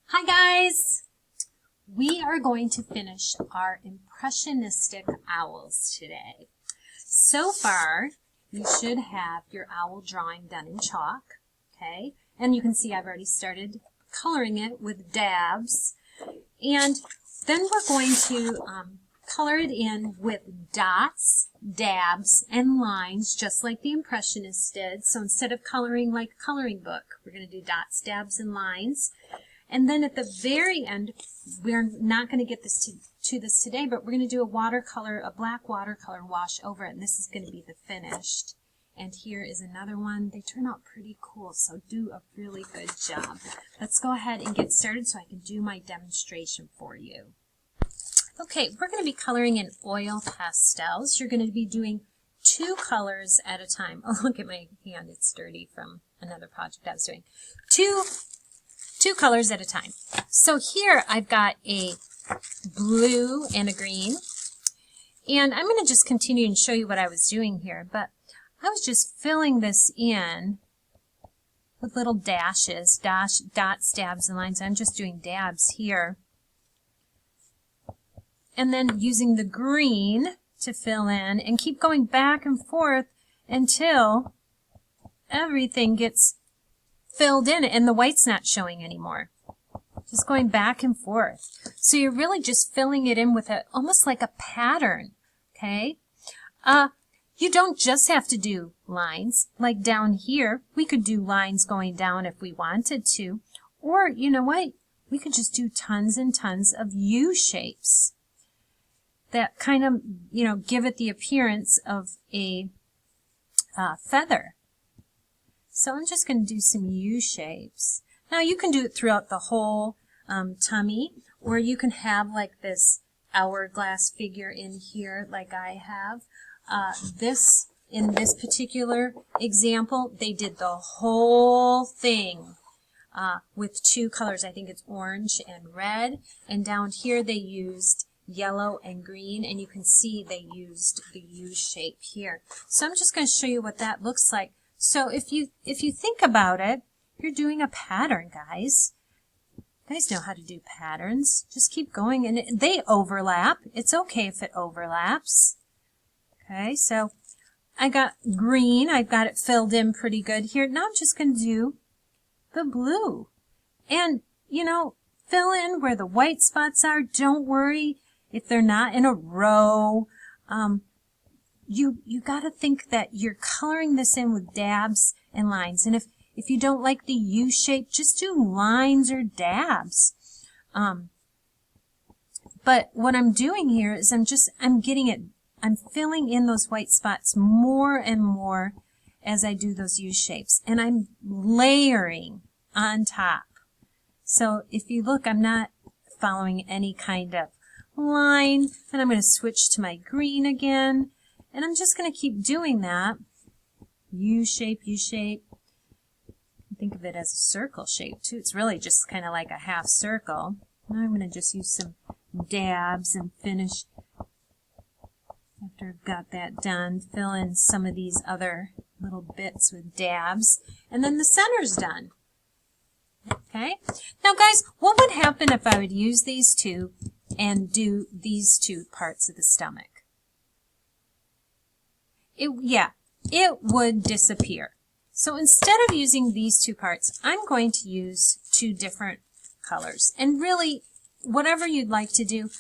Hi guys! We are going to finish our impressionistic owls today. So far, you should have your owl drawing done in chalk, okay? And you can see I've already started coloring it with dabs. And then we're going to color it in with dots, dabs, and lines, just like the Impressionists did. So instead of coloring like a coloring book, we're going to do dots, dabs, and lines. And then at the very end, we're not going to get this to this today, but we're going to do a watercolor, a black watercolor wash over it, and this is going to be the finished. And here is another one. They turn out pretty cool, so do a really good job. Let's go ahead and get started so I can do my demonstration for you. Okay, we're going to be coloring in oil pastels. You're going to be doing 2 colors at a time. Oh, look at my hand. It's dirty from another project I was doing. Two colors at a time. So here I've got a blue and a green. And I'm going to just continue and show you what I was doing here. But I was just filling this in with little dashes, dots, dabs, and lines. I'm just doing dabs here. And then using the green to fill in and keep going back and forth until everything gets filled in and the white's not showing anymore. Just going back and forth. So you're really just filling it in with almost like a pattern, okay? You don't just have to do lines. Like down here, we could do lines going down if we wanted to. Or, you know what? We could just do tons and tons of U shapes that kind of, give it the appearance of a feather. So I'm just going to do some U shapes. Now you can do it throughout the whole tummy, or you can have like this hourglass figure in here like I have. In this particular example, they did the whole thing with 2 colors. I think it's orange and red. And down here they used yellow and green, and you can see they used the U shape here. So I'm just going to show you what that looks like. So if you think about it, you're doing a pattern, guys. You guys know how to do patterns. Just keep going, and they overlap. It's okay if it overlaps. Okay, so I got green. I've got it filled in pretty good here. Now I'm just going to do the blue. And, fill in where the white spots are. Don't worry if they're not in a row. You got to think that you're coloring this in with dabs and lines. And if you don't like the U shape, just do lines or dabs. But what I'm doing here is I'm filling in those white spots more and more as I do those U shapes. And I'm layering on top. So if you look, I'm not following any kind of line. And I'm going to switch to my green again. And I'm just going to keep doing that. U shape, U shape. Think of it as a circle shape too. It's really just kind of like a half circle. Now I'm going to just use some dabs and finish. After I've got that done, fill in some of these other little bits with dabs. And then the center's done. Okay? Now guys, what would happen if I would use these 2 and do these 2 parts of the stomach? It would disappear. So instead of using these 2 parts, I'm going to use 2 different colors. And really, whatever you'd like to do,